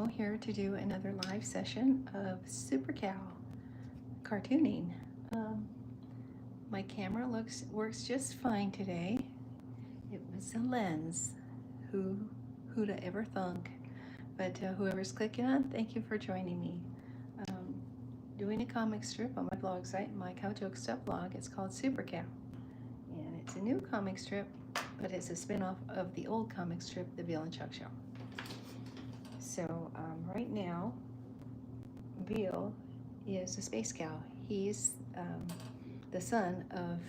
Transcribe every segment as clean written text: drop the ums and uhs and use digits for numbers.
here to do another live session of Super Cow cartooning. Um, my camera works just fine today. It was a lens. Who'd ever thunk? But whoever's clicking on, thank you for joining me. Um, Doing a comic strip on my blog site, my Cow Joke Stuff blog. It's called Super Cow, and it's a new comic strip, but it's a spin-off of the old comic strip, The Veal and Chuck Show. So right now, Veal is a space cow. He's the son of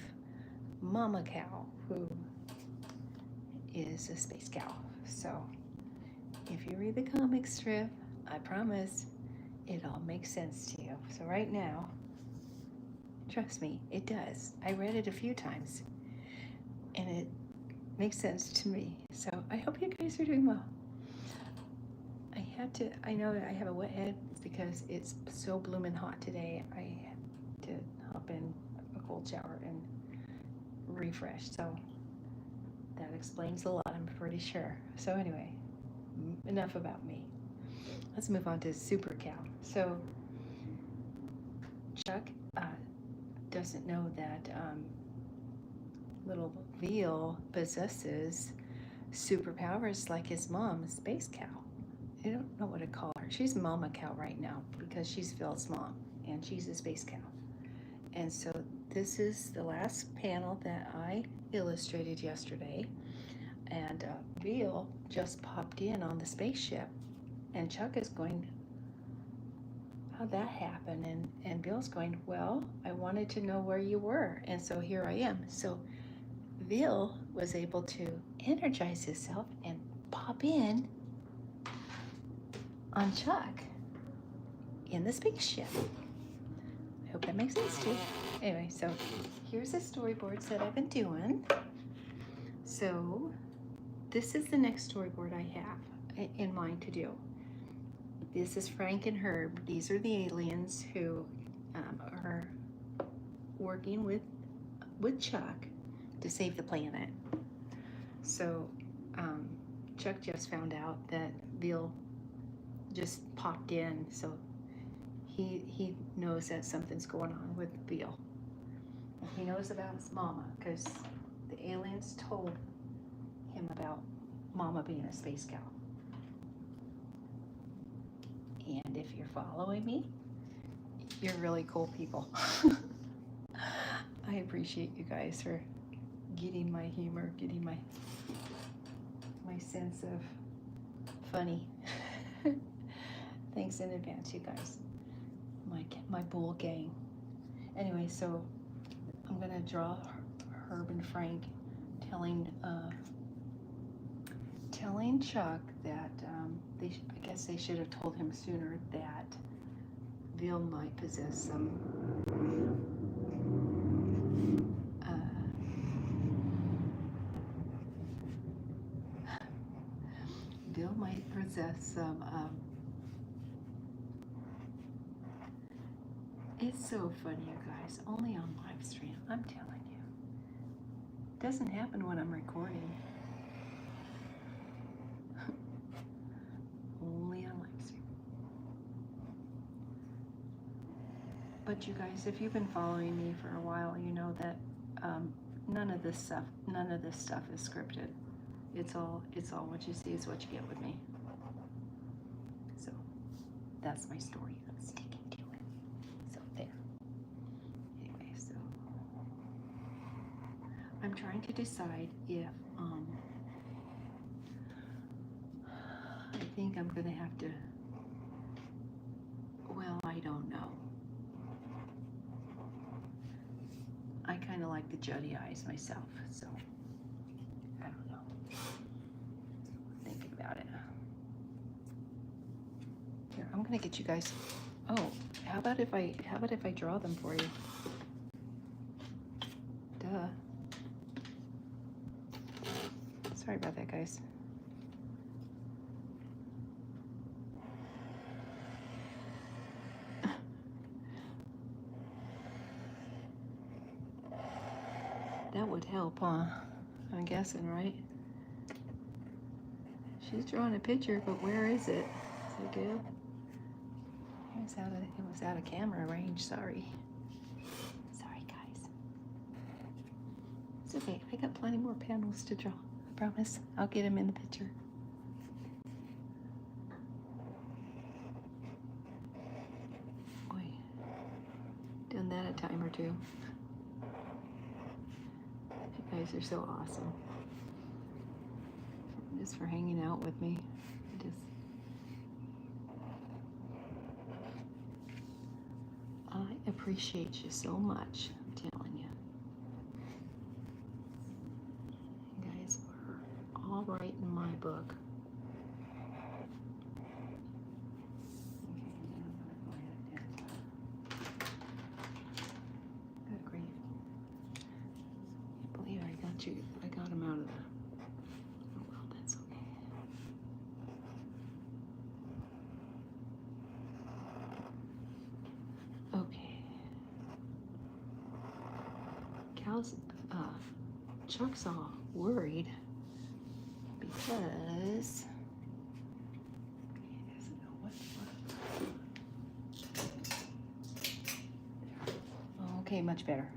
Mama Cow, who is a space cow. So if you read the comic strip, I promise it all makes sense to you. So right now, trust me, it does. I read it a few times and it makes sense to me. So I hope you guys are doing well. I know that I have a wet head because it's so blooming hot today. I had to hop in a cold shower and refresh. So that explains a lot, I'm pretty sure. So anyway, enough about me. Let's move on to Super Cow. So Chuck doesn't know that little Veal possesses superpowers like his mom, Space Cow. I don't know what to call her. She's Mama Cow right now because she's Veal's mom and she's a space cow. And so this is the last panel that I illustrated yesterday. And Veal just popped in on the spaceship and Chuck is going, how'd that happen? And Veal's going, well, I wanted to know where you were. And so here I am. So Veal was able to energize himself and pop in on Chuck in the spaceship. I hope that makes sense to you. Anyway, so here's the storyboards that I've been doing. So this is the next storyboard I have in mind to do. This is Frank and Herb. These are the aliens who are working with Chuck to save the planet. So Chuck just found out that Veal just popped in, so he knows that something's going on with Veal. He knows about his mama because the aliens told him about Mama being a space cow. And if you're following me, you're really cool people. I appreciate you guys for getting my humor, getting my sense of funny. Thanks in advance, you guys. My bull gang. Anyway, so I'm gonna draw Herb and Frank telling Chuck that I guess they should have told him sooner that Veal might possess some Veal might possess some it's so funny, you guys. Only on live stream, I'm telling you. It doesn't happen when I'm recording. Only on live stream. But you guys, if you've been following me for a while, you know that none of this stuff is scripted. It's all what you see is what you get with me. So that's my story. I'm sticking to it. So there. Anyway, so I'm trying to decide if I think I'm gonna have to, well, I don't know. I kind of like the Juddy eyes myself, so I don't know. Thinking about it. Here, I'm gonna get you guys. Oh, how about if I draw them for you? Duh. Sorry about that, guys. That would help, huh? I'm guessing, right? She's drawing a picture, but where is it? I do. It was out of camera range. Sorry. Sorry, guys. It's okay. I got plenty more panels to draw. I promise. I'll get them in the picture. Boy, done that a time or two. You guys are so awesome. Just for hanging out with me. I appreciate you so much. I'm telling you. You guys are all right in my book. Good grief. I can't believe I got him out of the. Oh well, that's okay. Okay. Chuck's all worried because he doesn't know what. Oh, okay, much better.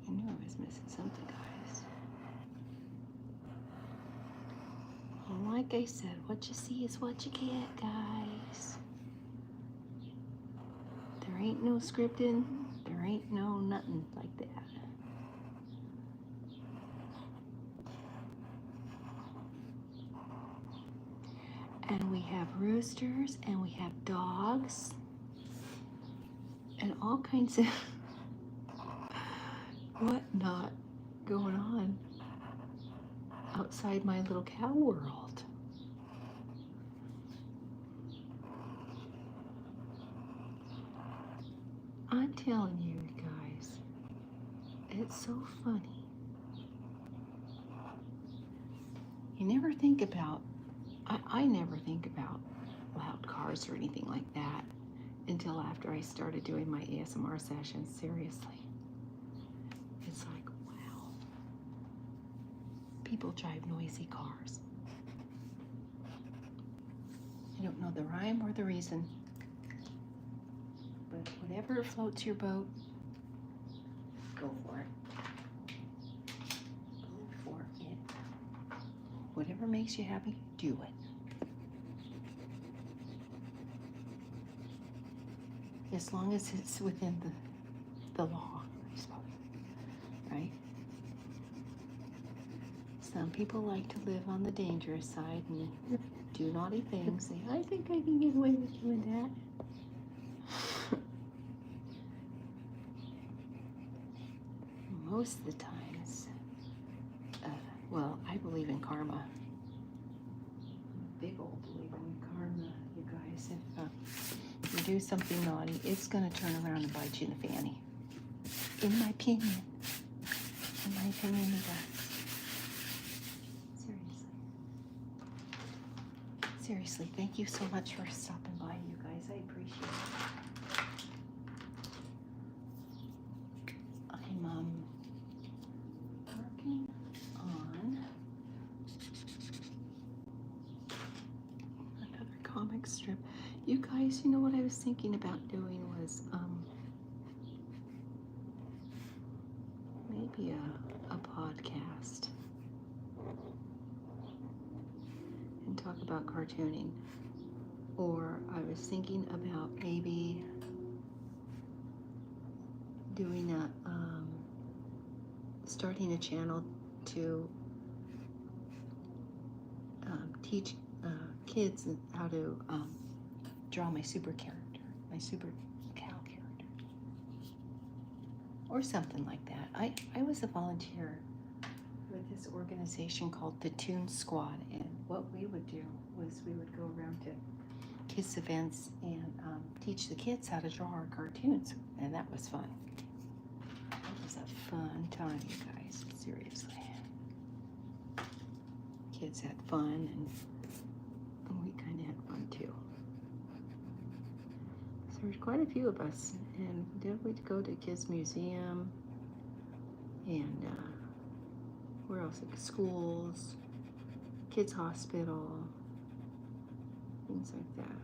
I knew I was missing something, guys. And like I said, what you see is what you get, guys. There ain't no scripting. There ain't no nothing like that. And we have roosters and we have dogs and all kinds of whatnot going on outside my little cow world. I'm telling you guys, it's so funny. You never think about, I never think about loud cars or anything like that until after I started doing my ASMR sessions. Seriously. It's like, wow. People drive noisy cars. I don't know the rhyme or the reason, but whatever floats your boat, go for it. Go for it. Whatever makes you happy, do it. As long as it's within the law, I suppose, right? Some people like to live on the dangerous side and do naughty things. Say, I think I can get away with doing that. Most of the times, well, I believe in karma. Big old believer in karma, you guys. If you do something naughty, it's going to turn around and bite you in the fanny. In my opinion. In my opinion, it does. Seriously, thank you so much for stopping by, you guys. I appreciate it. I'm working on another comic strip. You guys, you know what I was thinking about doing was maybe a podcast and talk about cartooning. Or I was thinking about maybe doing starting a channel to teach kids how to draw my super character, my super cow character, or something like that. I was a volunteer with this organization called the Toon Squad, and what we would do was we would go around to kids events and teach the kids how to draw our cartoons, and that was fun. It was a fun time, you guys, seriously. Kids had fun, and we kind of had fun too. So there's quite a few of us, and then we'd go to Kids Museum, and where else? Like schools, Kids Hospital, things like that.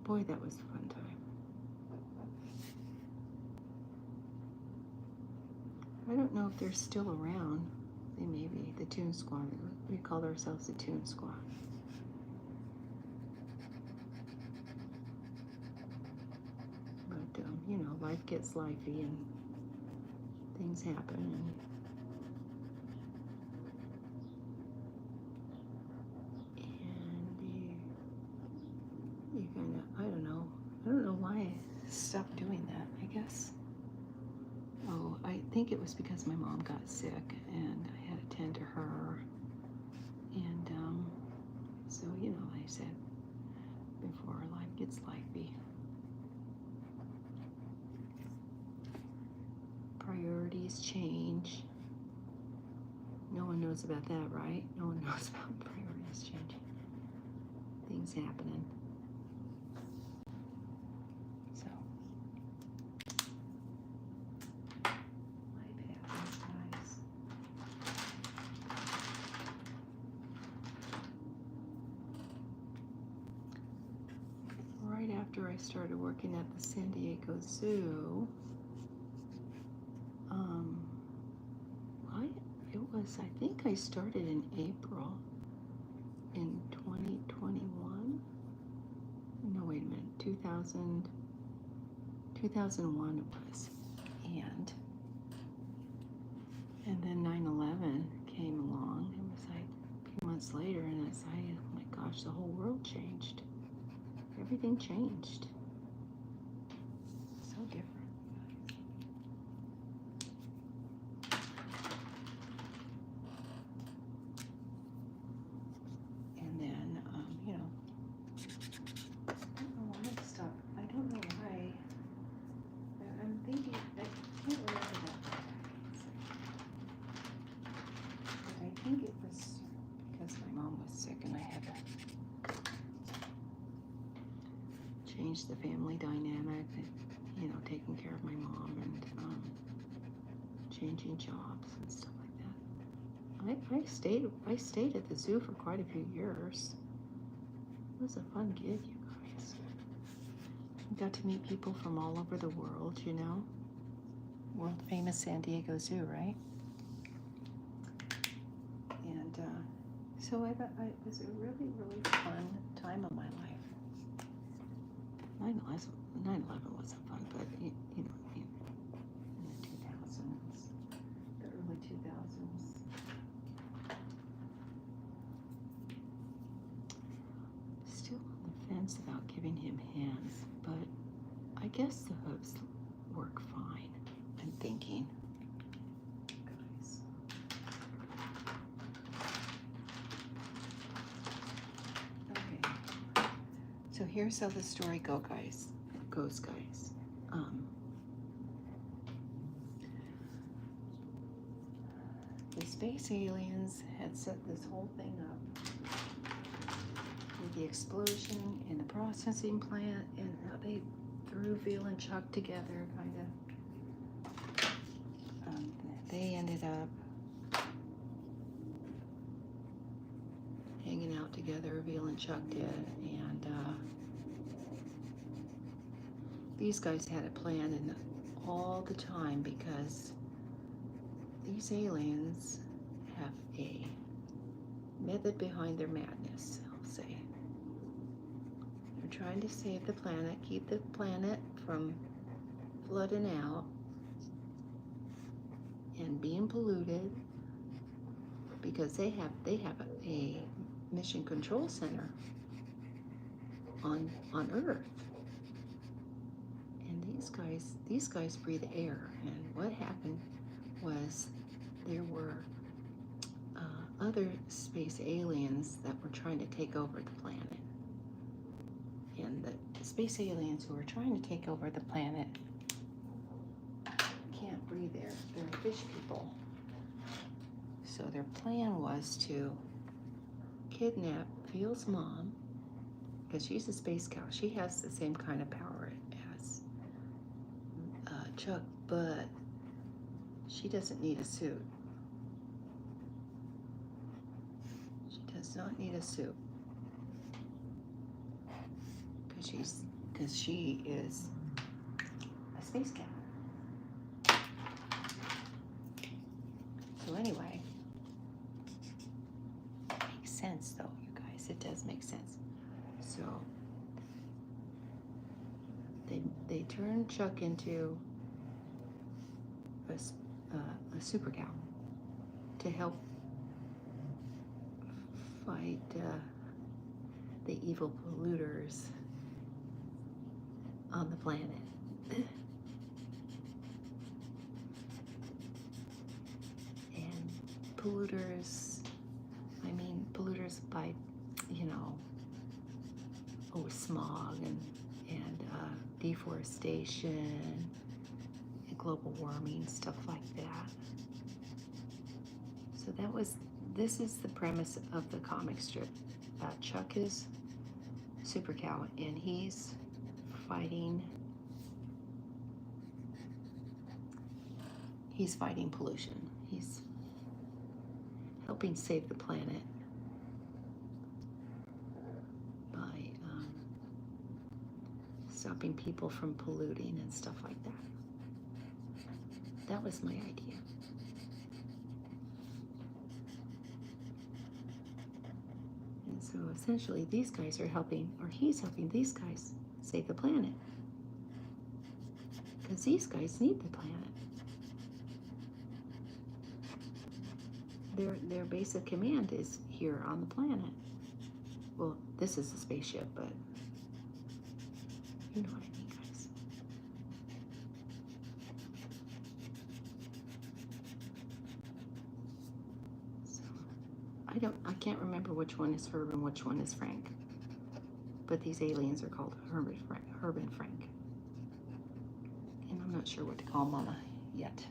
Boy, that was a fun time. I don't know if they're still around. They may be, the Toon Squad. We called ourselves the Toon Squad. But, you know, life gets lifey and things happen. And you kind of, I don't know why I stopped doing that, I guess. Oh, I think it was because my mom got sick and I had to tend to her. And so, you know, like I said before, life gets lifey. Priorities change. No one knows about that, right? No one knows about priorities changing. Things happening. So, life happens, guys. Right after I started working at the San Diego Zoo, I think I started in April in 2021. No, wait a minute, 2001 it was. And then 9/11 came along. It was like a few months later, and it's like, oh my gosh, the whole world changed. Everything changed. So different. And then, you know, I don't know why I stopped. I don't know why. I'm thinking, I can't remember that. But I think it was because my mom was sick and I had to change the family dynamic, you know, taking care of my mom and changing jobs and stuff like that. I stayed at the zoo for quite a few years. It was a fun gig, you guys. I got to meet people from all over the world, you know. World famous San Diego Zoo, right? And so I thought it was a really, really fun time of my life. 9/11 wasn't fun, but you know, in the 2000s, the early 2000s. Still on the fence about giving him hands, but I guess the hooves work fine, I'm thinking. Guys. Okay. So here's how the story goes, guys. The space aliens had set this whole thing up with the explosion in the processing plant and how they threw Veal and Chuck together, kind of. They ended up hanging out together, Veal and Chuck did, and these guys had a plan and all the time because these aliens have a method behind their madness, I'll say. They're trying to save the planet, keep the planet from flooding out and being polluted because they have a mission control center on Earth. And these guys breathe air, and what happened was there were other space aliens that were trying to take over the planet. And the space aliens who are trying to take over the planet can't breathe air. They're fish people. So their plan was to kidnap Veal's mom, because she's a space cow. She has the same kind of power as Chuck, but she doesn't need a suit. does not need a suit. Because she is a space cat. So anyway, it makes sense though, you guys. It does make sense. So they turn Chuck into a super cow to help fight the evil polluters on the planet. And polluters, I mean polluters by, you know, smog and deforestation and global warming, stuff like that. So this is the premise of the comic strip. Chuck is super cow and he's fighting pollution. He's helping save the planet by stopping people from polluting and stuff like that. That was my idea. And so essentially these guys are helping, or he's helping these guys save the planet. Because these guys need the planet. Their base of command is here on the planet. Well, this is a spaceship, but you know what I mean, guys. So I can't remember which one is Herb and which one is Frank. But these aliens are called Herb and Frank. And I'm not sure what to call Mama yet.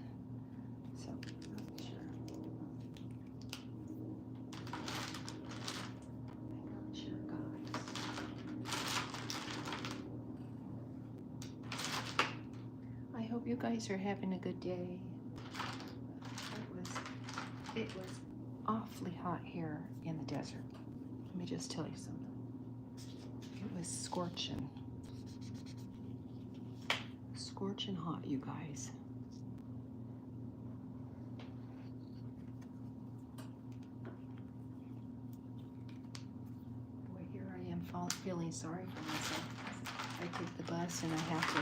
So I'm not sure. I'm not sure, guys. I hope you guys are having a good day. It was awfully hot here in the desert. Let me just tell you something. It was scorching hot, you guys. Boy, here I am feeling sorry for myself. I take the bus and I have to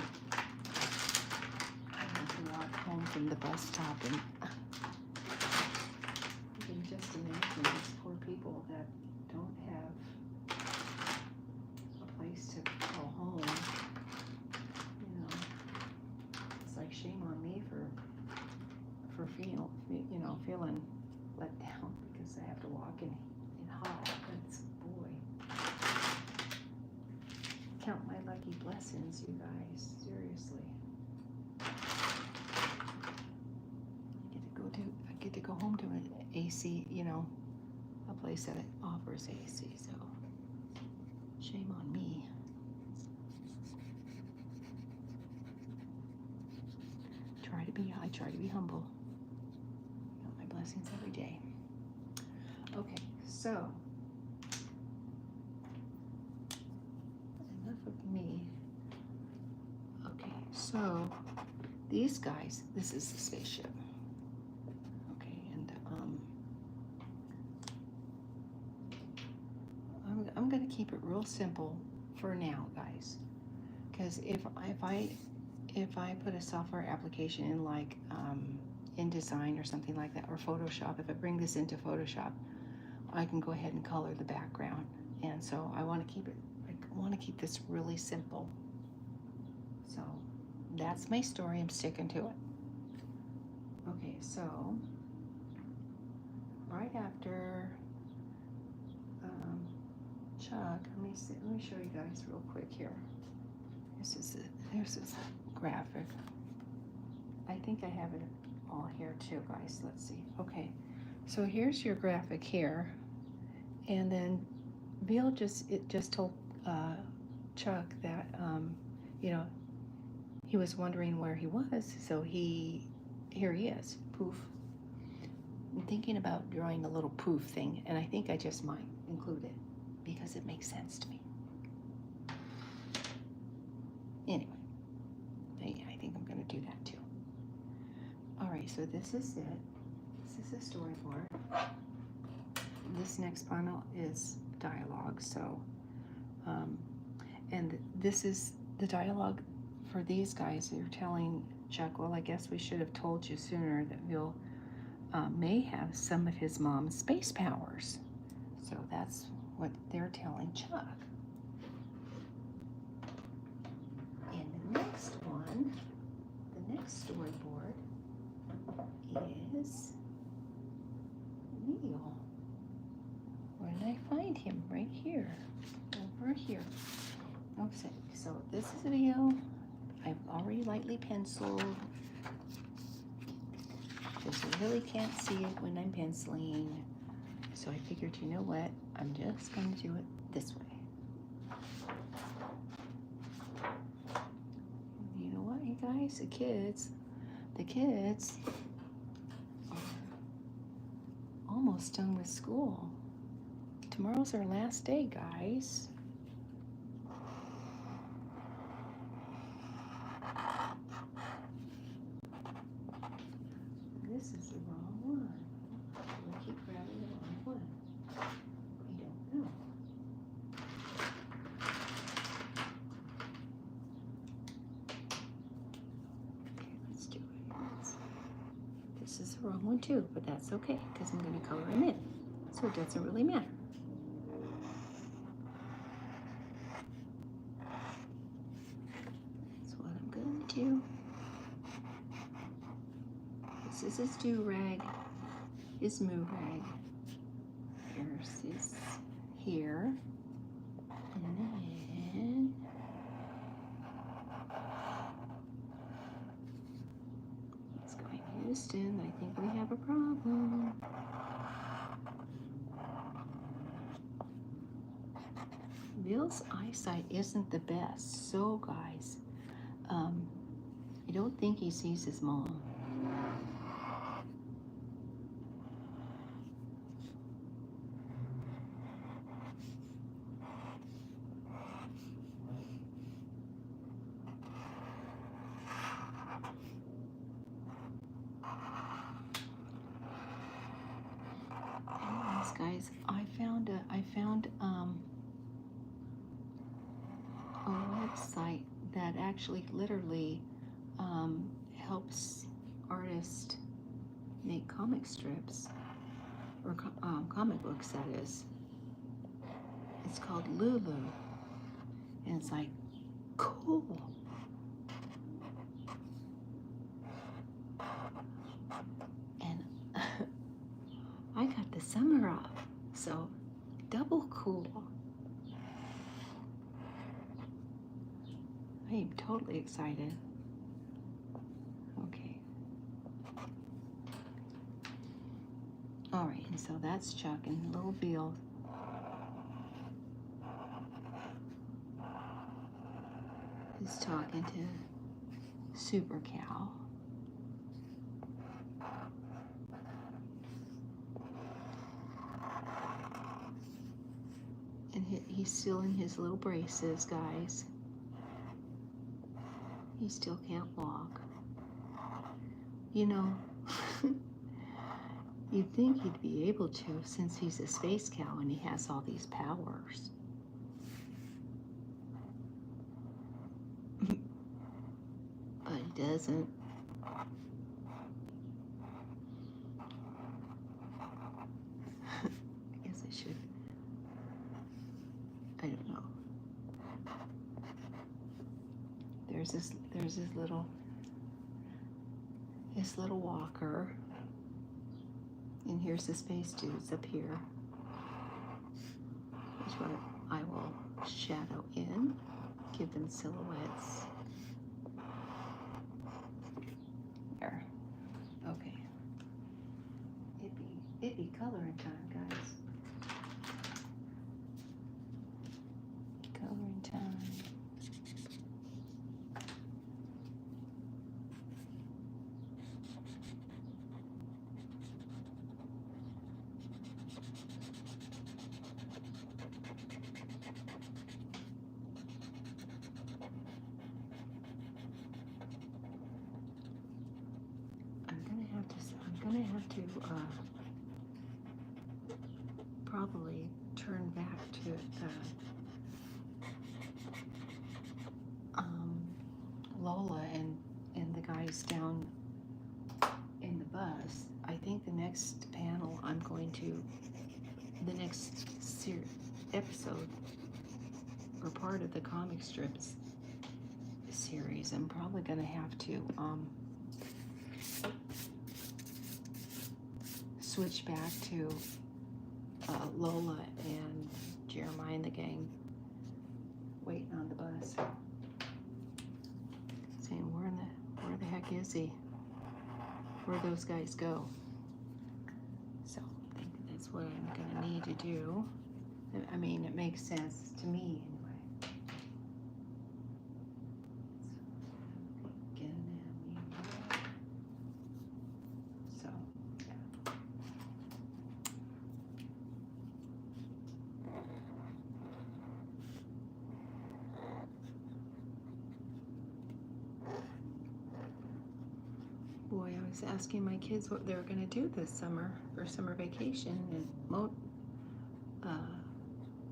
walk home from the bus stop, and you can just imagine these poor people that don't have a place to call home. You know, it's like shame on me for feeling let down because I have to walk in hot. But boy, count my lucky blessings, you guys. Seriously, I get to go home to an AC. You know, a place that offers AC. So shame on me. I try to be humble. Count my blessings every day. Okay, so enough of me. Okay, so these guys, this is the spaceship. Okay, and I'm gonna keep it real simple for now, guys, because if I put a software application in, like InDesign or something like that, or Photoshop, if I bring this into Photoshop, I can go ahead and color the background. And so I want to keep this really simple. So that's my story. I'm sticking to it. Okay, so right after Chuck, let me show you guys real quick here. Here's this graphic. I think I have it all here too, guys. Let's see. Okay, so here's your graphic here, and then Bill just told Chuck that he was wondering where he was, so here he is. Poof. I'm thinking about drawing a little poof thing, and I think I just might. include it because it makes sense to me. Anyway, I think I'm going to do that too. All right, so this is it. This is a storyboard. This next panel is dialogue. So, and this is the dialogue for these guys. They're telling Chuck, well, I guess we should have told you sooner that Bill may have some of his mom's space powers. So that's what they're telling Chuck. And the next one, the next storyboard is Neil. Where did I find him? Right here. Over here. Oh, so this is Neil. I've already lightly penciled. Because you really can't see it when I'm penciling. So I figured, you know what? I'm just going to do it this way. You know what, you guys? The kids are almost done with school. Tomorrow's our last day, guys. This is the wrong one. I keep grabbing the wrong one. I don't know. Okay, let's do it. This is the wrong one too, but that's okay because I'm going to color him in. So it doesn't really matter. That's what I'm going to do. This is his do-rag, his moo-rag. Here's his here. And then he's going Houston. I think we have a problem. Bill's eyesight isn't the best, so guys, I don't think he sees his mom. Anyways, guys, I found a website that actually literally helps artists make comic strips or comic books, that is. It's called Lulu, and it's like cool. And I got the summer off, so double cool. I am totally excited. Okay. All right, and so that's Chuck and little Bill. Is talking to Super Cow. And he's still in his little braces, guys. He still can't walk. You know, you'd think he'd be able to since he's a space cow and he has all these powers. But he doesn't. I guess I should. I don't know. There's his little walker. And here's the space dudes up here. Which one I will shadow in, give them silhouettes. There. Okay. It'd be coloring time, guys. Coloring time. gonna have to probably turn back to Lola and the guys down in the bus. I think the next panel I'm going to, the next episode or part of the comic strips series, I'm probably gonna have to switch back to Lola and Jeremiah and the gang waiting on the bus, saying where the heck is he? Where'd those guys go? So I think that's what I'm gonna need to do. I mean, it makes sense to me anyway. So, yeah. Boy, I was asking my kids what they were going to do this summer for summer vacation, and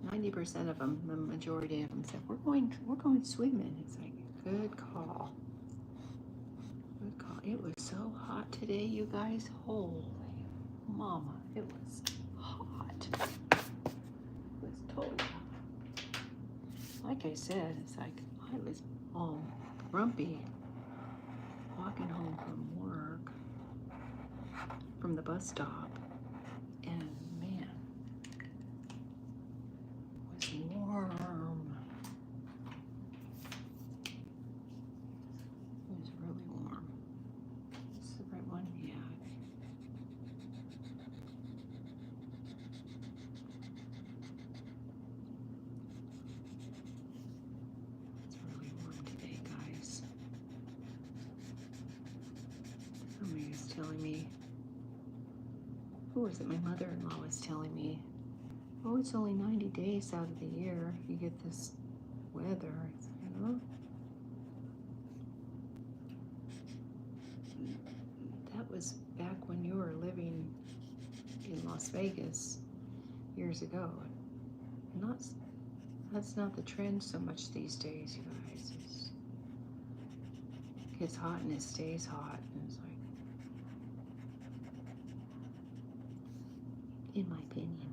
90% of them, the majority of them, said we're going swimming. It's like, good call. Good call. It was so hot today, you guys. Holy mama, it was hot. It was totally hot. Like I said, it's like I was all grumpy walking home from work, from the bus stop, and man, it was warm. It was really warm. Is this the right one? Yeah. It's really warm today, guys. Somebody was telling me, who was it? My mother-in-law was telling me, oh, it's only 90 days out of the year you get this weather. It's, you know, that was back when you were living in Las Vegas years ago. That's not the trend so much these days, you guys. It gets hot and it stays hot, and it's like, in my opinion.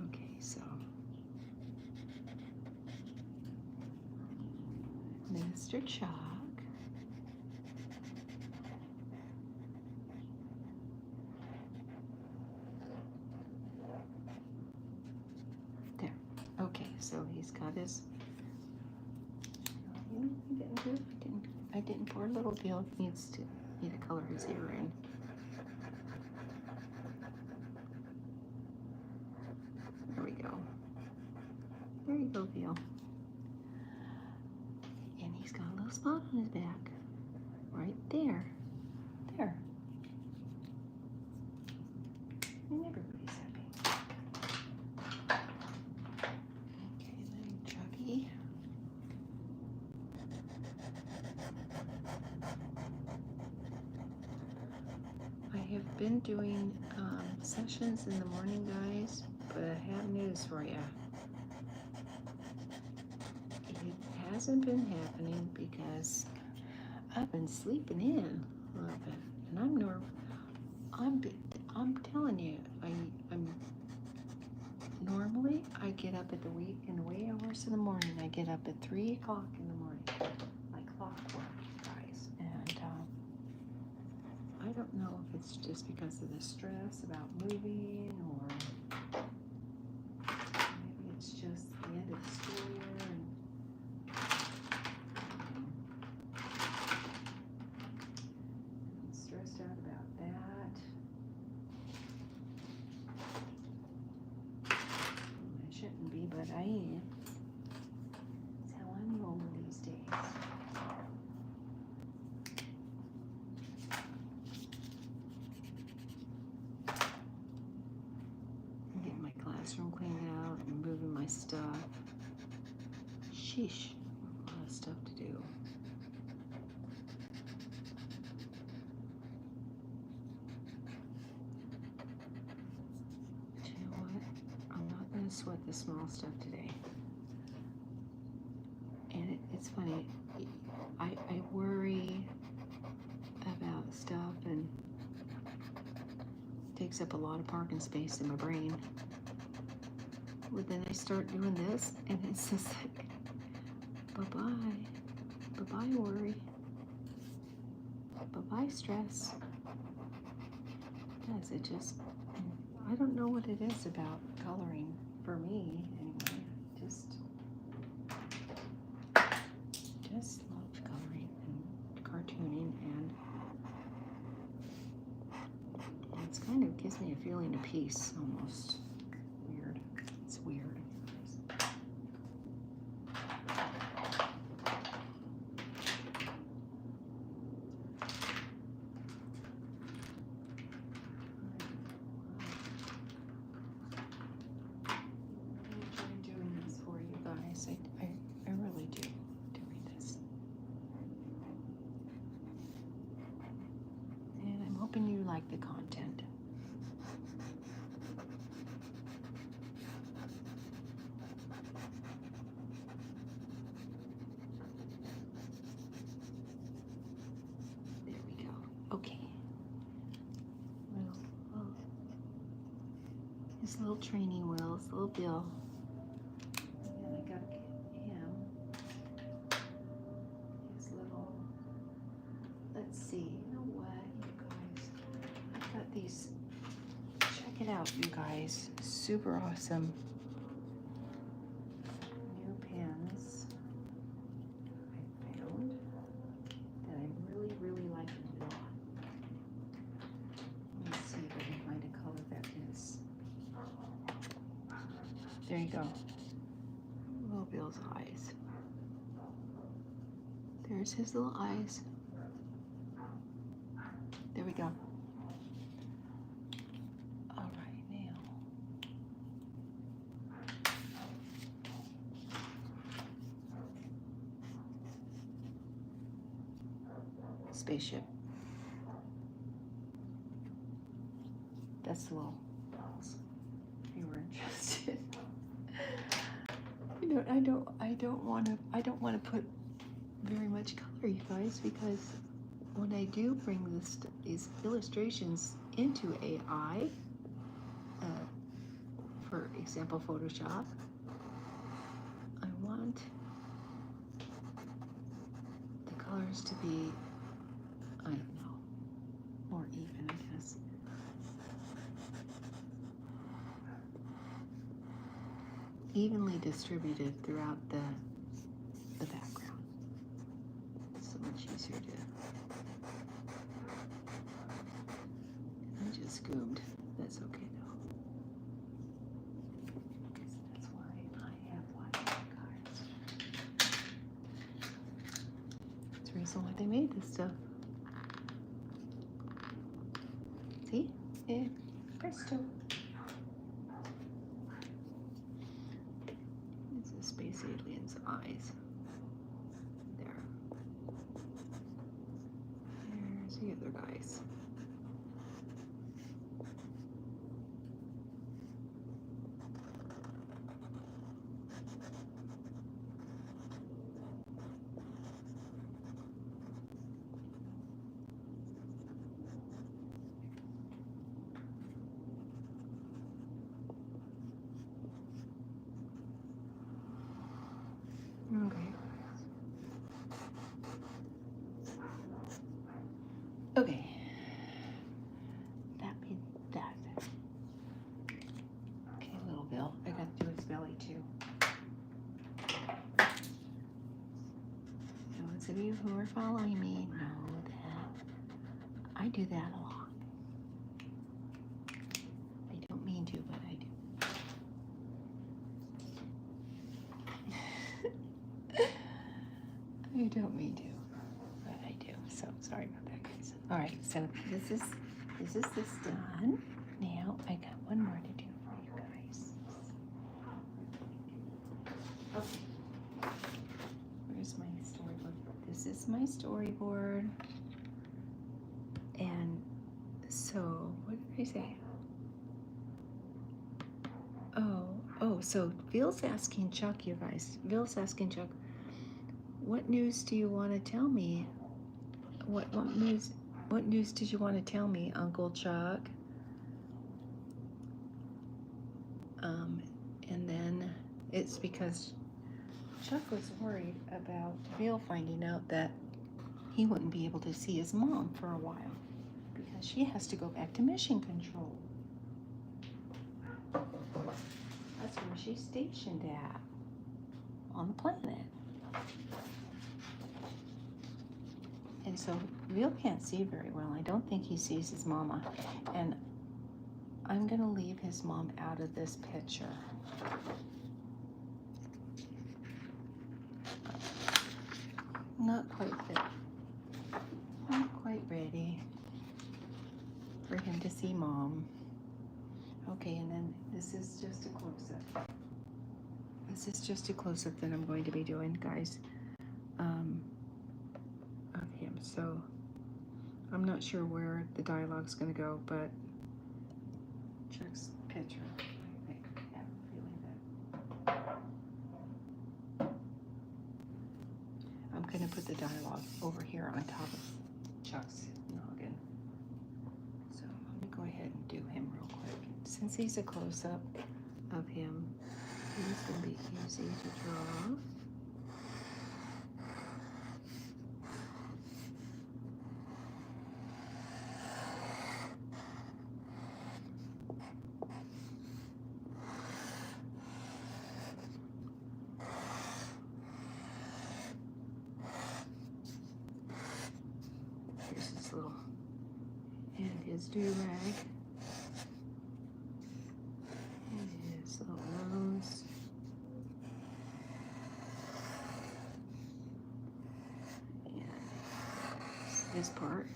Okay, so Mr. Chalk. There. Okay, so he's got his. I didn't. Poor little Bill need to color his hair in. There we go. There you go, Bill. And he's got a little spot on his back. Right there. There. And everybody's happy. Okay, then Chucky. I have been doing sessions in the morning, guys, but I have news for you. It hasn't been happening because I've been sleeping in a little bit, and I'm telling you, I'm normally I get up at the wee hours in the morning. I get up at 3 o'clock in the morning, like clockwork, guys, and I don't know if it's just because of the stress about moving, or maybe it's just the end of the school year, and I'm stressed out about that. I shouldn't be, but I am. That's how I'm rolling these days. stuff. Sheesh, a lot of stuff to do. You know what? I'm not going to sweat the small stuff today. And it's funny, I worry about stuff and it takes up a lot of parking space in my brain. But then I start doing this and it's just like, bye-bye. Bye-bye worry. Bye-bye stress. Does it just, I don't know what it is about coloring for me anyway. Just love coloring and cartooning, and it's kind of gives me a feeling of peace almost. Weird. It's weird. I really do doing this. And I'm hoping you like the content. There we go. Okay. Well, his little training wheels, little Bill. And I gotta get him his little, let's see, you know what, you guys, I've got these, check it out, you guys, super awesome new pens I found that I'm really, really liking a lot. Let me see if I can find a color that is, there you go. Little Bill's eyes. There's his little eyes. There we go. All right, now. Spaceship. That's the little balls. If you were interested. You know, I don't want to put very much color, you guys, because when I do bring these illustrations into AI, for example, Photoshop, I want the colors to be, I don't know, more even, I guess. Evenly distributed throughout the background. It's so much easier to. I just zoomed. That's okay though. That's why I have lots of cards. That's the reason why they made this stuff. See? Yeah. Presto. Space alien's eyes. There. There's the other guys. Okay. That means that. Okay, little Bill. I got to do his belly too. Those of you who are following me know that I do that a lot. I don't mean to, but I do. I don't mean to, but I do. So sorry about that, guys. All right, so this is this done. Now I got one more to do for you guys. this is my storyboard. And so, what did I say? So Bill's asking Chuck, you guys. Bill's asking Chuck, what news do you want to tell me? What news did you want to tell me, Uncle Chuck? And then it's because Chuck was worried about Bill finding out that he wouldn't be able to see his mom for a while because she has to go back to mission control. That's where she's stationed at, on the planet. And so Bill can't see very well. I don't think he sees his mama. And I'm gonna leave his mom out of this picture. Not quite there. Not quite ready for him to see mom. Okay, and then this is just a close-up. This is just a close-up that I'm going to be doing, guys, of him. So I'm not sure where the dialogue's going to go, but Chuck's picture. I have a feeling that I'm going to put the dialogue over here on top of Chuck's noggin. So I'm going to go ahead and do him real quick. Since he's a close-up of him, he's going to be easy to draw. Here's his little, and his do-rag. This part.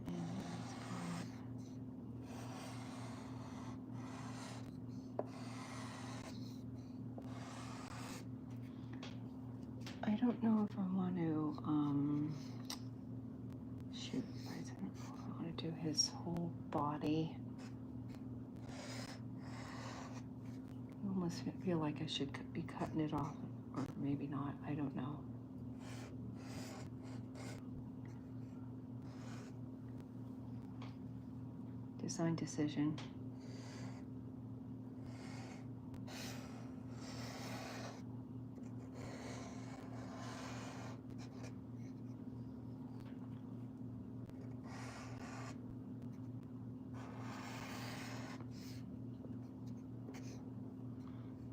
And this part. I don't know if I want to, shoot, guys, I don't know if I want to do his whole body. I almost feel like I should be cutting it off, or maybe not, I don't know. Design decision.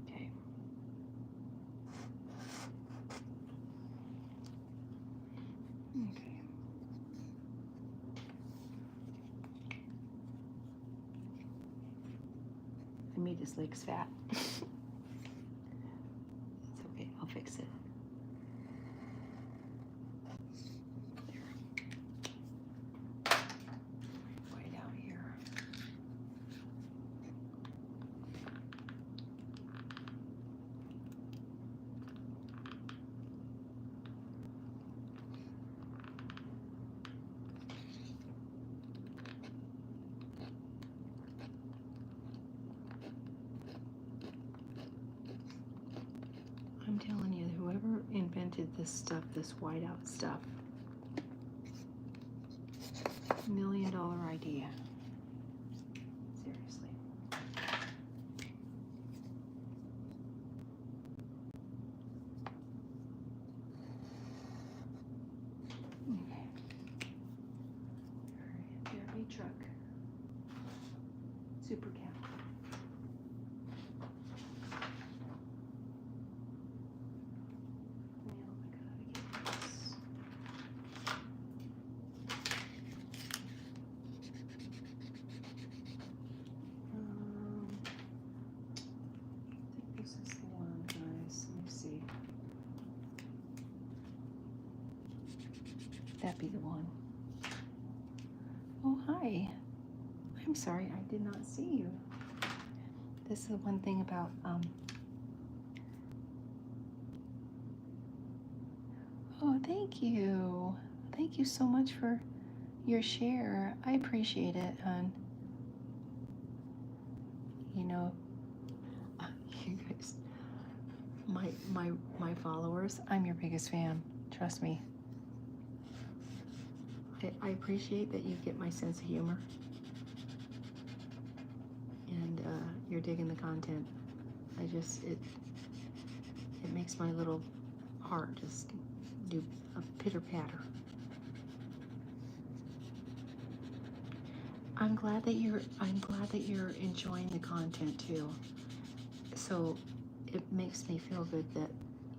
Okay. Okay. I made his legs fat. It's okay, I'll fix it. There. Right out here. I'm telling you, whoever invented this stuff, this whiteout stuff, $1 million idea. Seriously. Okay. Derby truck. Super cat. That'd be the one. Oh, hi. I'm sorry, I did not see you. This is the one thing about Oh, thank you. Thank you so much for your share. I appreciate it, hon. You know, you guys, my followers, I'm your biggest fan. Trust me. I appreciate that you get my sense of humor and you're digging the content. It makes my little heart just do a pitter patter. I'm glad that you're enjoying the content too. So it makes me feel good that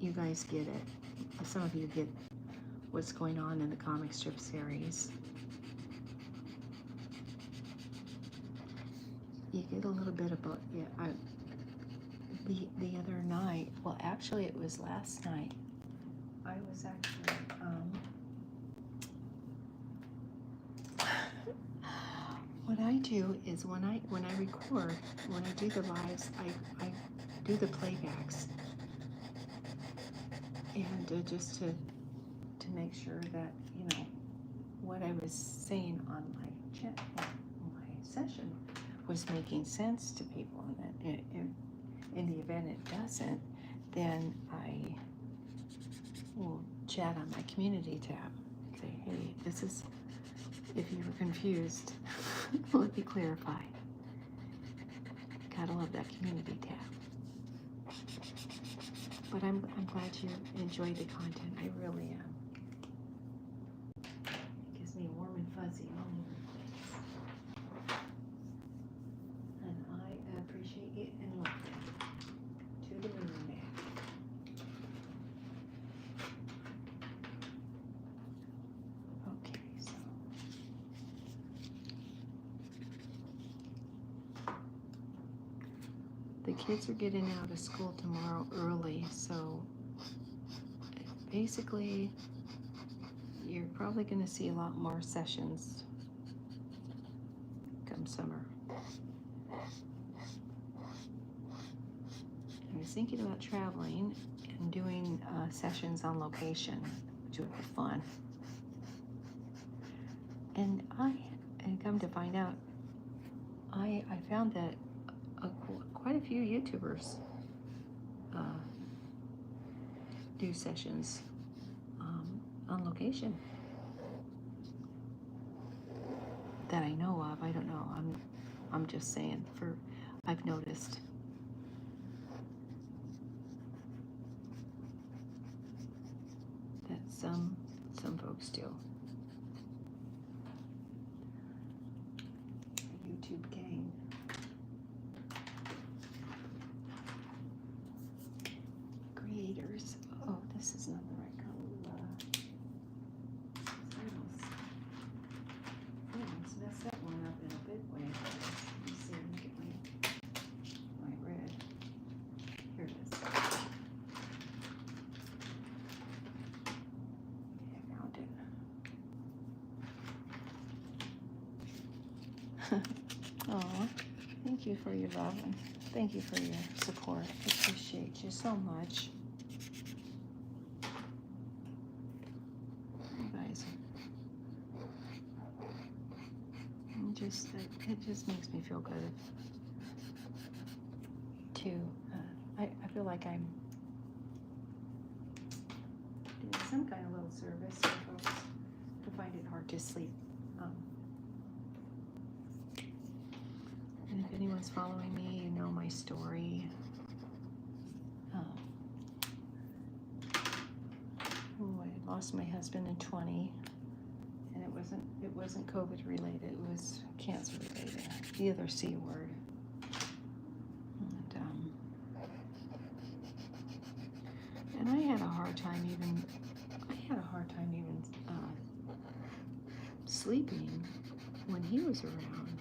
you guys get it. Some of you get what's going on in the comic strip series. You get a little bit about the other night. Well, actually, it was last night. I was actually what I do is when I record, when I do the lives, I do the playbacks, and just to make sure that what I was saying on my session was making sense to people, and that in the event it doesn't, then I will chat on my community tab. Say, hey, this is, if you were confused, let me clarify. Gotta love that community tab. But I'm glad you enjoyed the content. I really am. It gives me warm and fuzzy all over the place. And I appreciate it and love it. To the moon and back. Okay, so the kids are getting out of school tomorrow early, so basically you're probably going to see a lot more sessions come summer. I was thinking about traveling and doing sessions on location, which would be fun. And come to find out, I found that quite a few YouTubers do sessions on location that I know of. I don't know. I'm just saying. I've noticed. That some folks do. YouTube gang. Creators. Oh, this is not the right color. Let's mess that one up in a big way. Let me see. Let me get my red. Here it is. Okay, I found it. Oh, thank you for your love and thank you for your support. I appreciate you so much. You guys, it just makes me feel good to. I feel like I'm doing some kind of little service for folks who find it hard to sleep. And if anyone's following me, you know my story. I lost my husband in 20, and it wasn't COVID related. It was cancer related. The other C word. And I had a hard time even sleeping when he was around.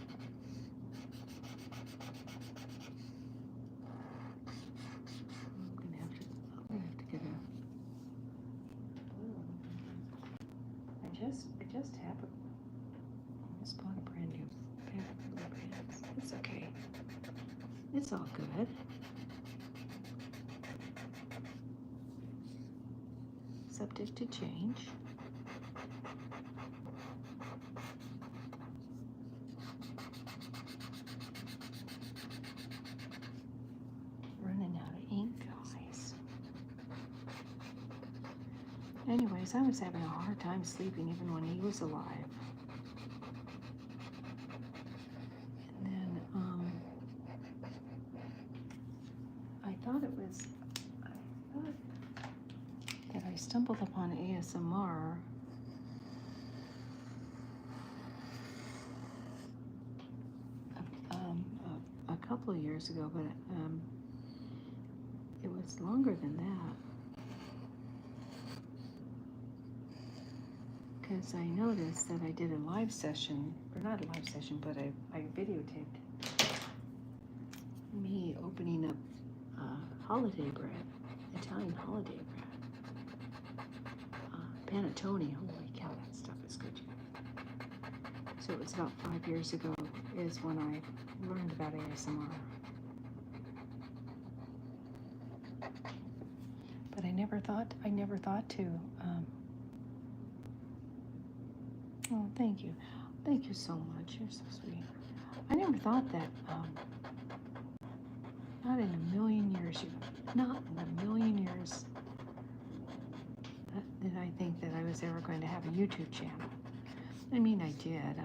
I'm gonna have to get a. I just bought a brand new pair of blue pants. It's okay. It's all good. subject to change. Running out of ink, guys. Anyways, I was having a hard time sleeping even when he was alive. And then, I thought that I stumbled upon ASMR a couple of years ago, but it was longer than that. Because I noticed that I did a live session, or not a live session, but I videotaped me opening up holiday bread, Italian holiday bread. Panettone, holy cow, that stuff is good. So it was about 5 years ago is when I learned about ASMR. But I never thought to, oh, thank you. Thank you so much. You're so sweet. I never thought that, not in a million years, did I think that I was ever going to have a YouTube channel. I mean, I did.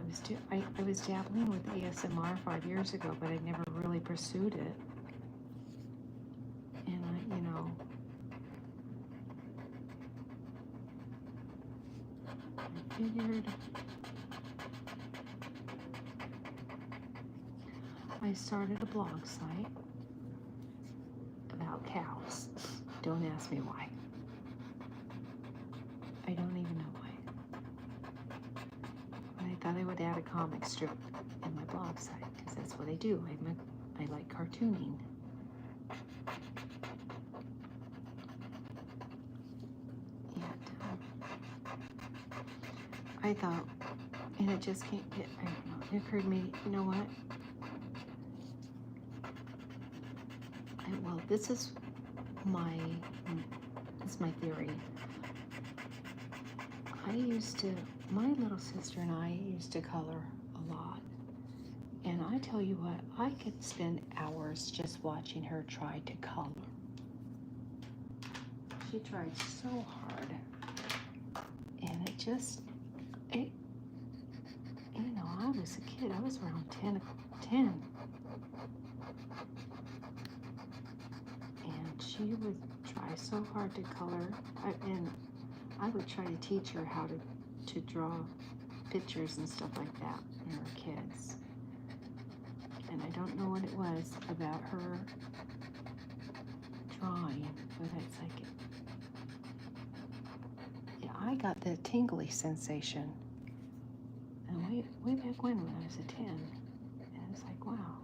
I was dabbling with ASMR 5 years ago, but I never really pursued it. And I figured I started a blog site about cows. Don't ask me why. I don't even know why. But I thought I would add a comic strip in my blog site, because that's what I do. I like cartooning. And I thought, and it just came, I don't know, it occurred to me, you know what? Well, this is my theory. My little sister and I used to color a lot. And I tell you what, I could spend hours just watching her try to color. She tried so hard. And I was a kid. I was around 10. And she would try so hard to color. And I would try to teach her how to draw pictures and stuff like that when we were kids. And I don't know what it was about her drawing, but it's like, yeah, I got the tingly sensation. And way back when I was a 10. And it's like, wow.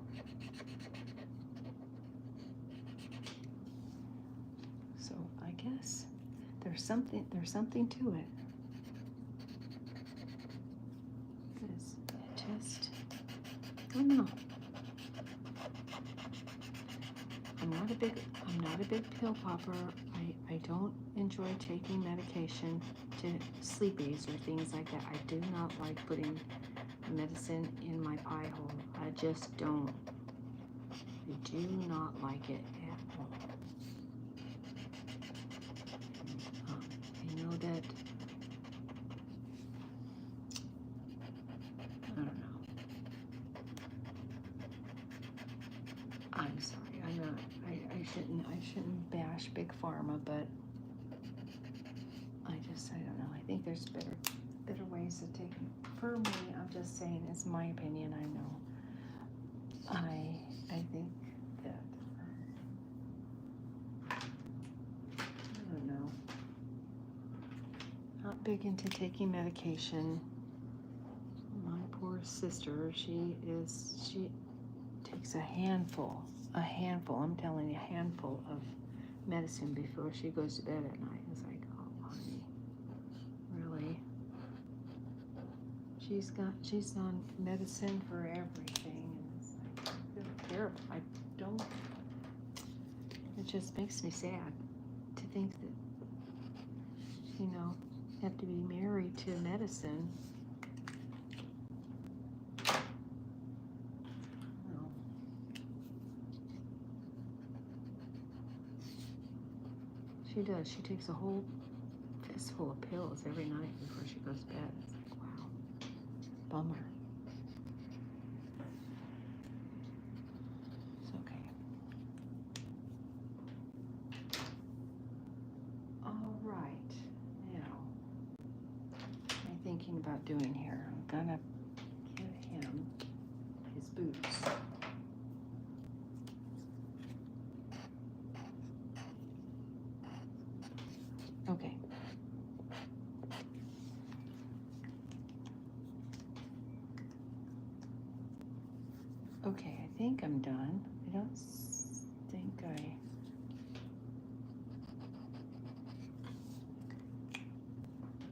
So I guess there's something to it. Because it just, I don't know. I'm not a big pill popper. I don't enjoy taking medication to sleepies or things like that. I do not like putting medicine in my pie hole. I just don't. I do not like it at all. I know that, I don't know. I'm sorry. I'm not. I shouldn't bash Big Pharma, but I don't know. I think there's better ways of taking. For me, I'm just saying, it's my opinion. I know. I think that I don't know. Not big into taking medication. My poor sister, she takes a handful, I'm telling you, a handful of medicine before she goes to bed at night. It's like, oh, honey, really? She's on medicine for everything, and it's like, I feel terrible. It just makes me sad to think that, have to be married to medicine. No. She does. She takes a whole fistful of pills every night before she goes to bed. It's like, wow. Bummer. It's okay. All right. Now, what am I thinking about doing here? I'm gonna give him his boots. Okay. Okay, I think I'm done. I don't think I...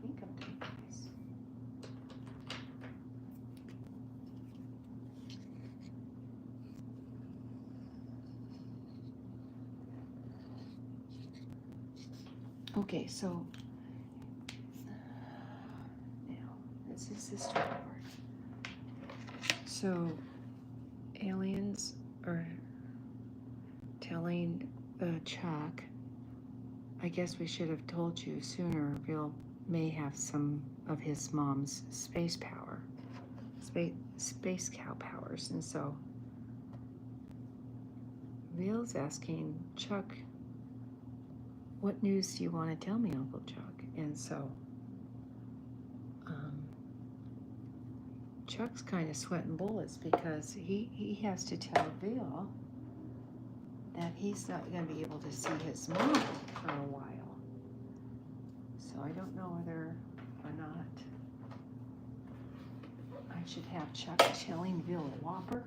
think I'm done, guys. Okay, so now this is the storyboard. So aliens are telling Chuck, I guess we should have told you sooner, Bill may have some of his mom's space power, space cow powers. And so Bill's asking Chuck, what news do you want to tell me, Uncle Chuck? And so Chuck's kind of sweating bullets because he has to tell Bill that he's not going to be able to see his mom for a while. So I don't know whether or not I should have Chuck telling Bill a whopper.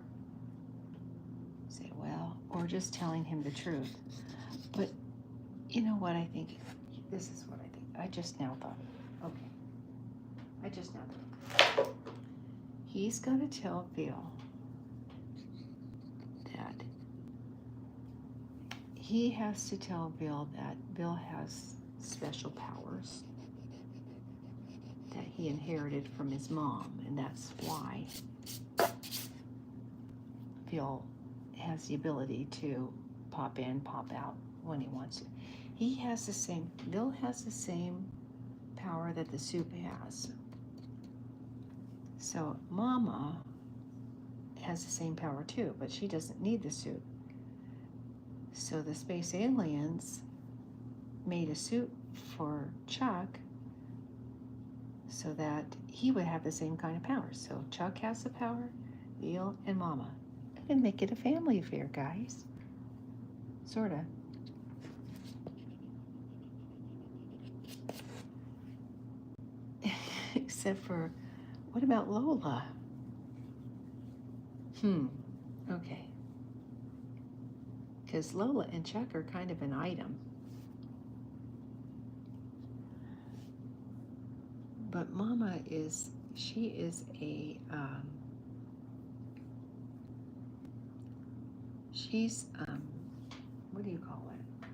Say, well, or just telling him the truth. But you know what I think? This is what I think. I just now thought, okay. I just now thought. He's going to tell Bill that he has to tell Bill that Bill has special powers that he inherited from his mom, and that's why Bill has the ability to pop in, pop out when he wants to. Bill has the same power that the soup has. So Mama has the same power too, but she doesn't need the suit. So the space aliens made a suit for Chuck so that he would have the same kind of power. So Chuck has the power, Bill and Mama. And make it a family affair, guys. Sorta. Except for, what about Lola? Okay. Because Lola and Chuck are kind of an item. But Mama is, she is a, she's, what do you call it?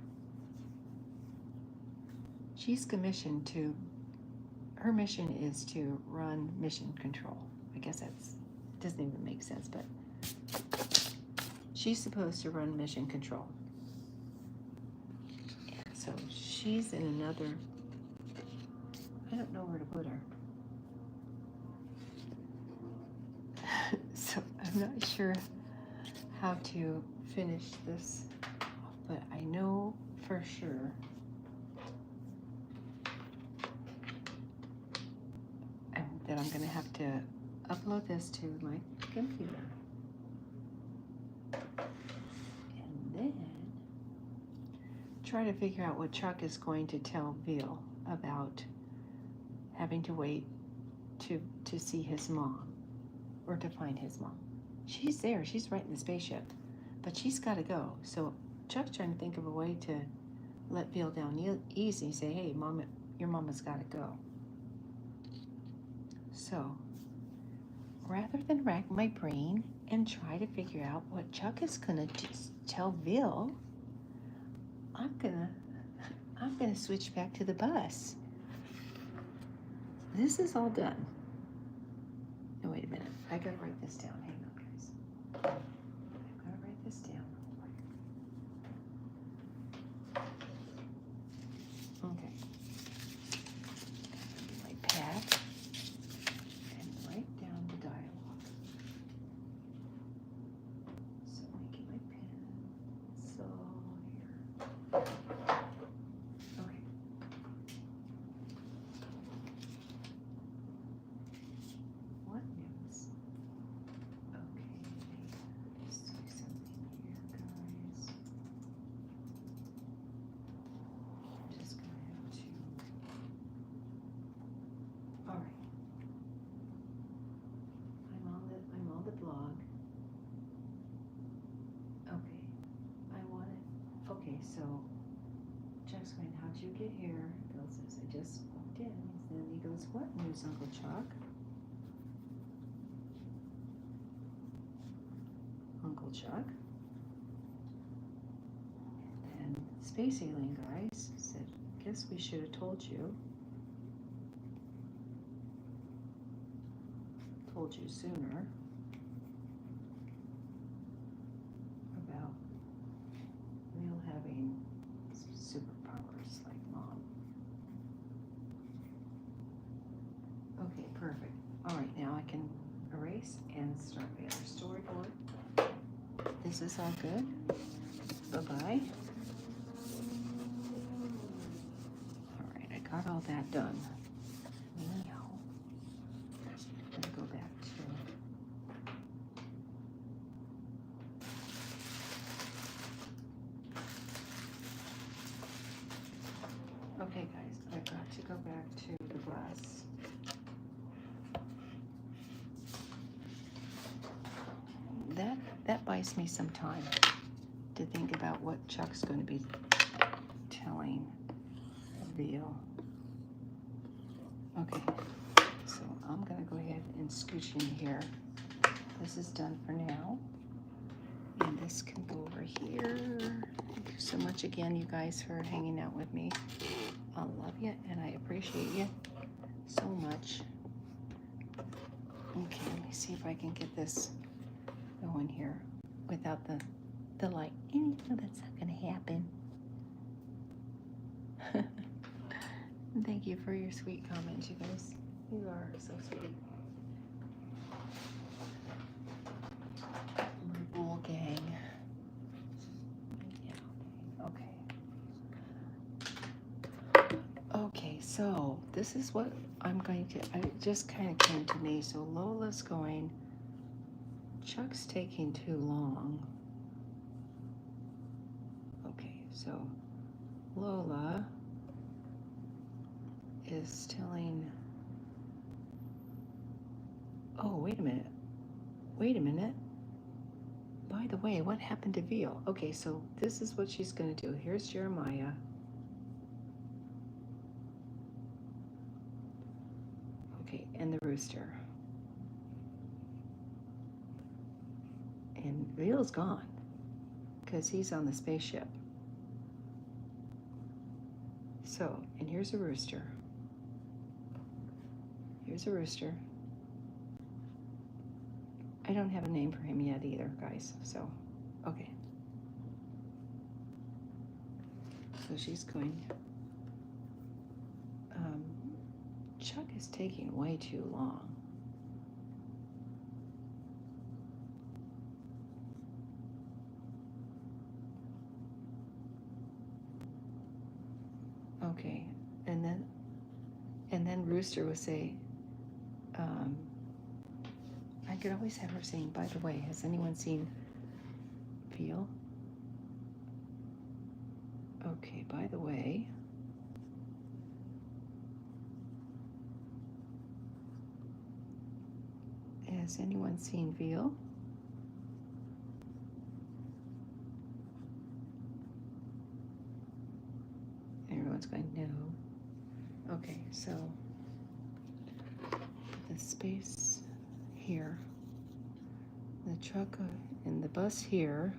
She's commissioned to, her mission is to run mission control. I guess that's, doesn't even make sense, but she's supposed to run mission control. And so she's in another, I don't know where to put her. So I'm not sure how to finish this, but I know for sure that I'm going to have to upload this to my computer. And then try to figure out what Chuck is going to tell Bill about having to wait to see his mom, or to find his mom. She's there, she's right in the spaceship, but she's got to go. So Chuck's trying to think of a way to let Bill down easy, say, hey, Mom, your mama's got to go. So rather than rack my brain and try to figure out what Chuck is gonna tell Bill, I'm gonna switch back to the bus. this is all done. No, wait a minute. I gotta write this down. Hang on, guys. I've gotta write this down. Okay. My pad and write down the dialogue. So let me get my pencil here. Okay. What news? Okay, let's do something here, guys. I'm just gonna have to. All right. I'm on the blog. Okay. I want it. Okay, so Chuck's going, how'd you get here? Bill says, I just walked in. Then he goes, what news, Uncle Chuck? Uncle Chuck. And Space Alien Guys said, guess we should have told you. Told you sooner about Neil having superpowers like Mom. Okay, perfect. All right, now I can erase and start my other storyboard. This is all good. Bye-bye. All right, I got all that done. Now, I'm gonna go back to okay, guys, I've got to go back to the glass. That buys me some time to think about what Chuck's going to be telling Veal. Okay, so I'm going to go ahead and scooch in here. This is done for now. And this can go over here. Thank you so much again, you guys, for hanging out with me. I love you and I appreciate you so much. Okay, let me see if I can get this going here without the light. And you know that's not gonna happen. Thank you for your sweet comments, you guys. You are so sweet. My bull gang. Yeah, okay. Okay, so this is what I'm going to, it just kind of came to me. So Lola's going, Chuck's taking too long. Okay, so Lola is telling, oh, wait a minute. Wait a minute. By the way, what happened to Veal? Okay, so this is what she's going to do. Here's Jeremiah. Okay, and the rooster. And Veal's gone because he's on the spaceship. So, and here's a rooster. Here's a rooster. I don't have a name for him yet either, guys. So, okay. So she's going. Chuck is taking way too long. Okay, and then Rooster would say, I could always have her saying, by the way, has anyone seen Veal? Okay, by the way, has anyone seen Veal? Everyone's going, no. Okay, so the space here, the truck and the bus here.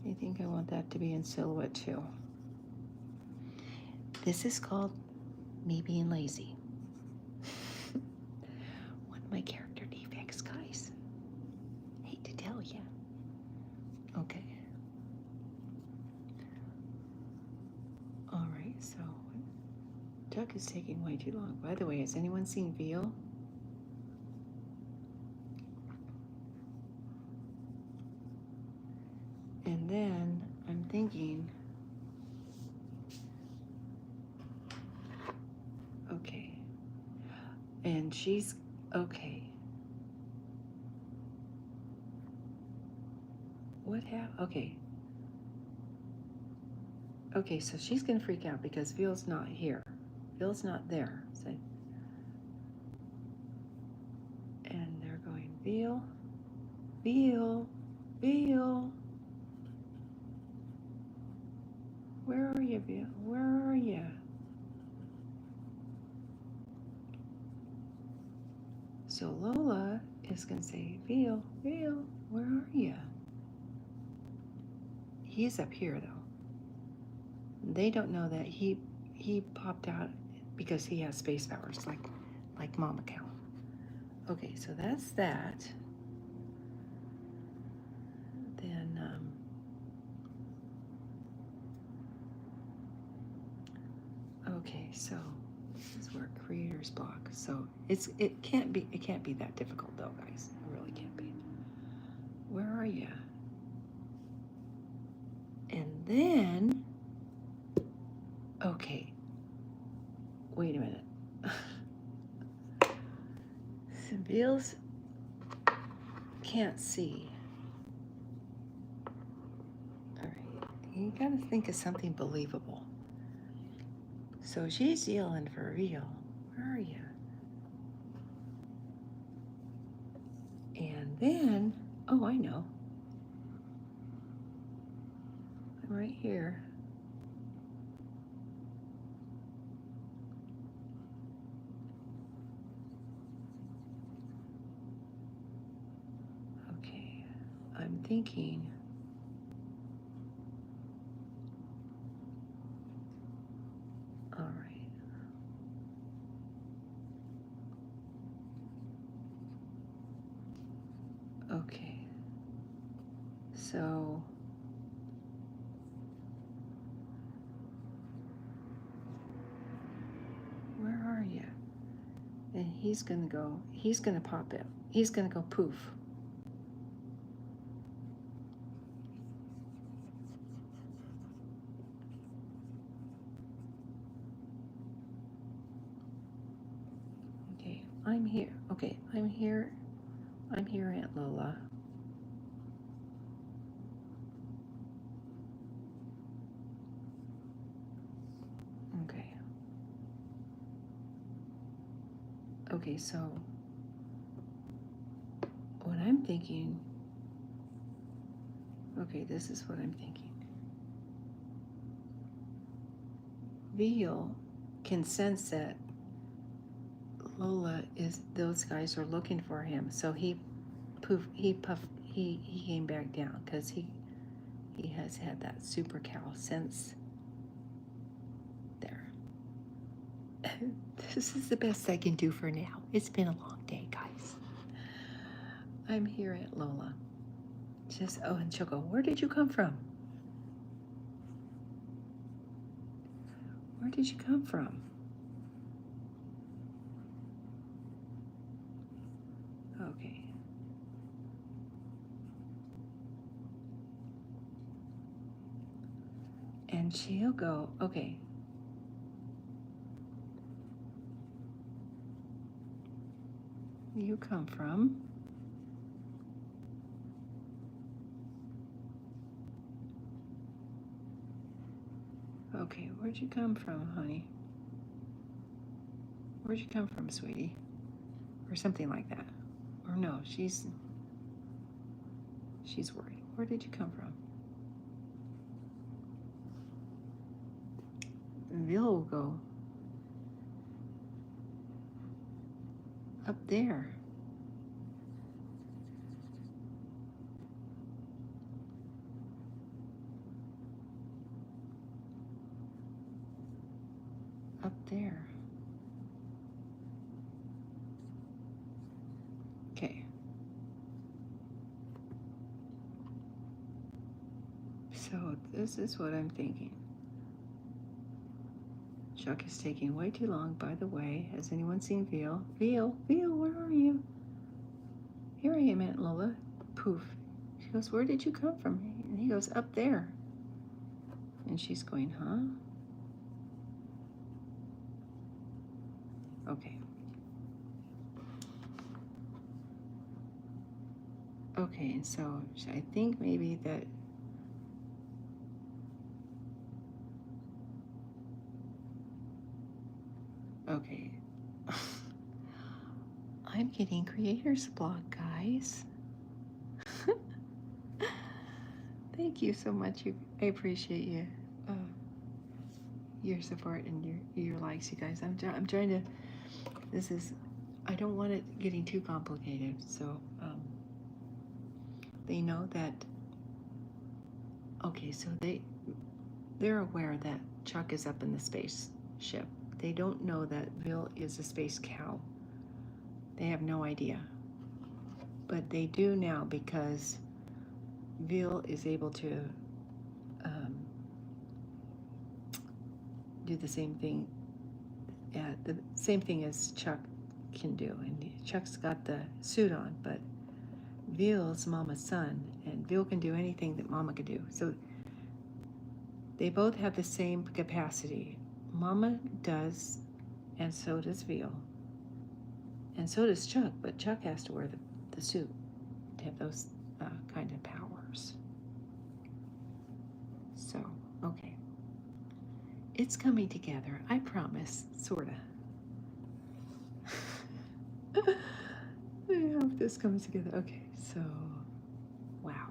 I think I want that to be in silhouette too. This is called me being lazy. One of my character defects, guys. Hate to tell you. Okay. All right, so Duck is taking way too long. By the way, has anyone seen Veal? And then I'm thinking, okay, and she's okay. What happened? Okay. Okay, so she's gonna freak out because Veal's not here. Veal's not there. So, and they're going, Veal, Veal, Veal. Where are you, Veal? Where are you? So Lola is gonna say, Veal, Veal, where are you? He's up here though. They don't know that he popped out because he has space powers like Mama Cow. Okay, so that's that. Then okay, so this is where creator's block. So it can't be that difficult though, guys. It really can't be. Where are you? And then okay. Wait a minute. Veal's can't see. All right, you gotta think of something believable. So she's yelling for Veal. Where are you? And then, oh, I know. I'm right here. Okay, I'm thinking. All right. Okay. So where are you? And he's gonna pop it. He's gonna go poof. Okay, I'm here. Okay, I'm here. I'm here, Aunt Lola. Okay. Okay, so what I'm thinking, okay, this is what I'm thinking. Veal can sense that Lola those guys are looking for him, so he came back down because he has had that super cow sense there. This is the best I can do for now. It's been a long day, guys. I'm here at Lola. Oh, and she'll go, where did you come from? Where did you come from? Okay. And she'll go, okay. You come from? Okay, where'd you come from, honey? Where'd you come from, sweetie? Or something like that. Or no, she's worried. Where did you come from? Veal will go up there. up there. Okay. So this is what I'm thinking. Chuck is taking way too long, by the way. Has anyone seen Veal? Veal, where are you? Here I am, Aunt Lola. Poof. She goes, where did you come from? And he goes, up there. And she's going, huh? Okay. Okay, and so I think maybe that okay. I'm getting creator's block, guys. Thank you so much. I appreciate you, your support and your likes, you guys. I'm trying to. This is. I don't want it getting too complicated, so they know that. Okay, so they're aware that Chuck is up in the spaceship. They don't know that Bill is a space cow. They have no idea. But they do now because Veal is able to do the same thing. The same thing as Chuck can do. And Chuck's got the suit on, but Veal's Mama's son, and Veal can do anything that Mama could do. So they both have the same capacity. Mama does, and so does Veal. And so does Chuck, but Chuck has to wear the suit to have those kind of powers. So, okay. It's coming together, I promise, sorta. I hope this comes together. Okay, so, wow.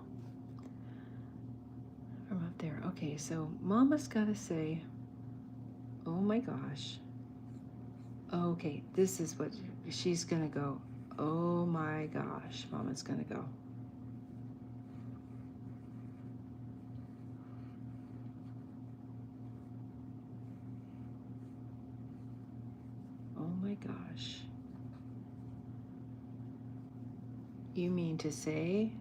From up there. Okay, so Mama's gotta say, oh my gosh. Okay, this is what she's gonna go. Oh my gosh, Mama's gonna go. Oh my gosh. You mean to say?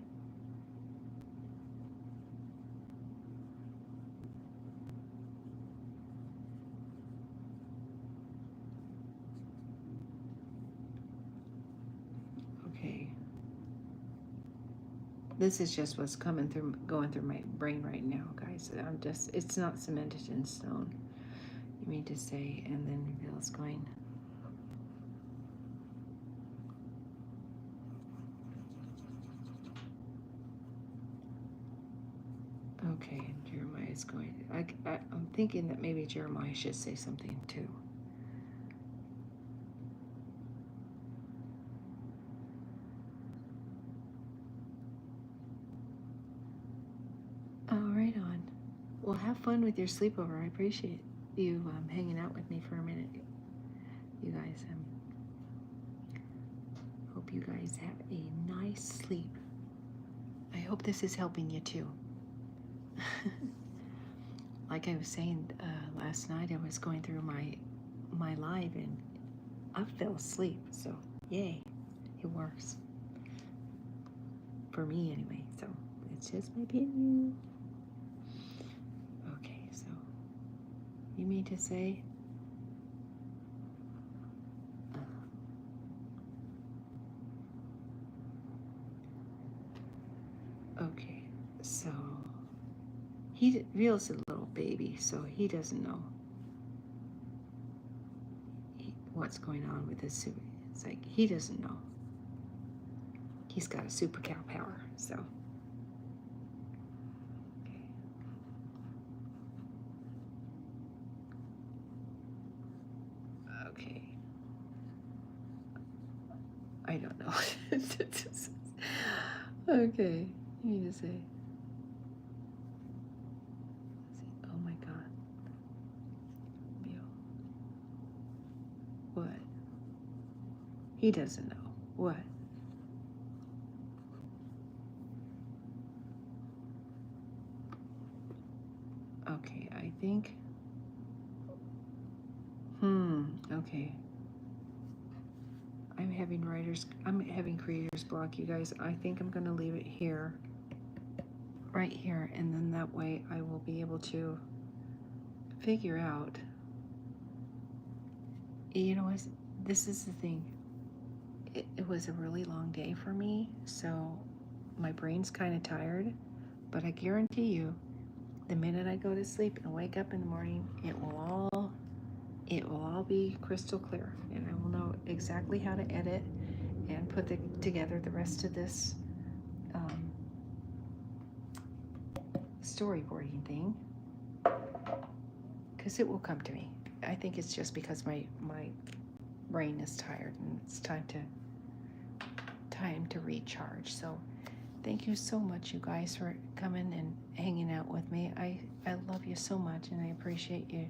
Okay. This is just what's going through my brain right now, guys. It's not cemented in stone. You mean to say, and then Bill's going. Okay, Jeremiah's going. I'm thinking that maybe Jeremiah should say something too. Oh, right on. Well, have fun with your sleepover. I appreciate you hanging out with me for a minute. You guys, hope you guys have a nice sleep. I hope this is helping you too. Like I was saying last night, I was going through my live and I fell asleep. So yay, it works for me anyway. So it's just my opinion. Okay, so you mean to say? Okay, so he Veal's a little baby, so he doesn't know what's going on with his suit. It's like he doesn't know. He's got a super cow power, so. Okay. Okay. I don't know. Okay, you need to say. Oh my God. Veal. What? He doesn't know. What? Okay, I think. Okay. I'm having creator's block, you guys. I think I'm gonna leave it here, right here, and then that way I will be able to figure out, you know, this is the thing. It was a really long day for me, so my brain's kind of tired, but I guarantee you, the minute I go to sleep and wake up in the morning, it will all be crystal clear, and I will know exactly how to edit and put together the rest of this storyboarding thing, because it will come to me. I think it's just because my brain is tired and it's time to recharge. So thank you so much, you guys, for coming and hanging out with me. I love you so much, and I appreciate you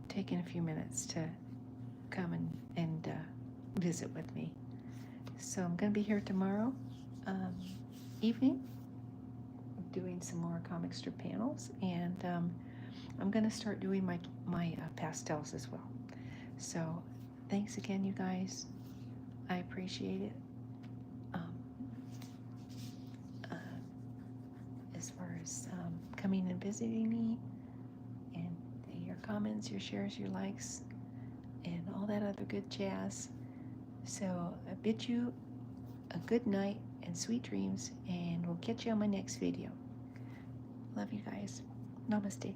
taking a few minutes to come and visit with me. So I'm going to be here tomorrow evening doing some more comic strip panels, and I'm going to start doing my pastels as well. So thanks again, you guys. I appreciate it. As far as coming and visiting me, and your comments, your shares, your likes, and all that other good jazz. So I bid you a good night and sweet dreams, and we'll catch you on my next video. Love you guys. Namaste.